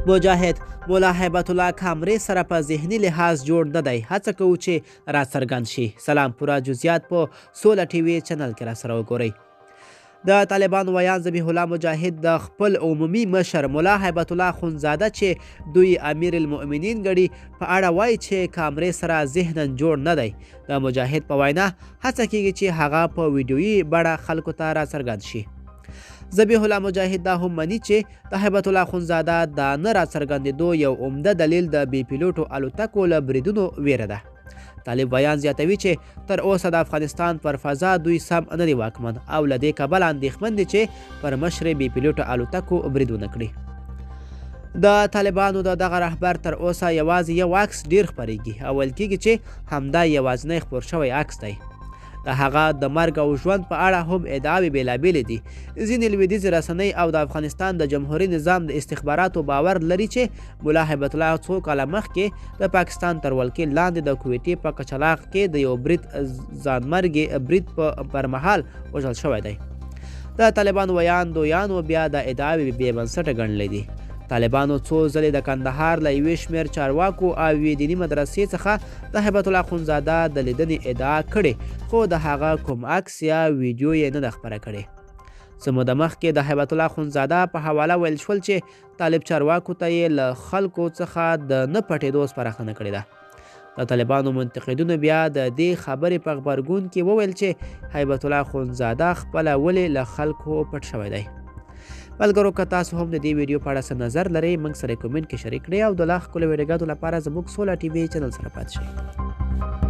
مجاهد: مولا هیبت الله کامرې سره په ذهني لحاظ جوړ نه دی، هڅه کوو چې راڅرګند شي. سلام. پوره جزئیات په سوله ټي وي چینل کې راسره وګورئ. د طالبانو ویان ذبیح الله مجاهد د خپل عمومي مشر مولا هیبت الله خونزاده چې دوی امیر المؤمنین ګڼي په اړه وایي چې کامرې سره ذهنا جوړ نه دی. د مجاهد په وینا هڅه کیږي چې هغه په ویډیویي بڼه خلکو ته راڅرګند شي. ذبیح الله مجاهد دا هم مني چې د هیبت الله خونزاده د نه راڅرګندېدو یو عمده دلیل د بې پیلوټو الوتکو له بریدونو ویره ده. طالب بیان زیاتوي چې تر اوسه د افغانستان پر فضا دوی سم نه دي واکمن او له دې کبله اندېښمن دي چې پر مشر بې پیلوټو الوتکو برید ونه کړي. د طالبانو د دغه رهبر تر اوسه یوازې یو عکس ډیر خپریږي او ویل کیږي چې همدا یوازینی خپور شوی عکس دی. د هغه د مرګ او ژوند په اړه هم ادعاوې بېلابېلې دي. ځینې لویدیځې رسنۍ او د افغانستان د جمهوري نظام د استخباراتو باور لري چې مولا هیبت الله څو کاله مخکې د پاکستان تر ولکې لاندې د کویټې په کچلاغ کې د یو برید ځانمرګي برید پر مهال وژل شوی دی. د طالبانو ویان دویانو بیا د ادعاوې بې بنسټه ګڼلی دي. طالبانو څو ځلې د کندهار له یوې شمېر چارواکو او یوې دیني مدرسې څخه د هیبت الله خونزاده د لیدنې ادعا کړې، خو د هغه کوم عکس یا ویډیو یې نه ده خپره کړې. څه موده مخکې د هیبت الله خونزاده په حواله ویل شول چې طالب چارواکو ته یې له خلکو څخه د نه پټېدو سپارښتنه کړې ده. د طالبانو منتقدینو بیا د دې خبرې په غبرګون کې وویل چې هیبت الله خونزاده خپله ولې له خلکو پټ شوی دی. ملګرو که تاسو هم د دې ویډیو په اړه څه نظر لرئ موږ سره کمنټ کې شریک کړئ او د لا ښکلو ویډیوګانو لپاره زموږ سوله ټي وي چینل سره پاتې شئ.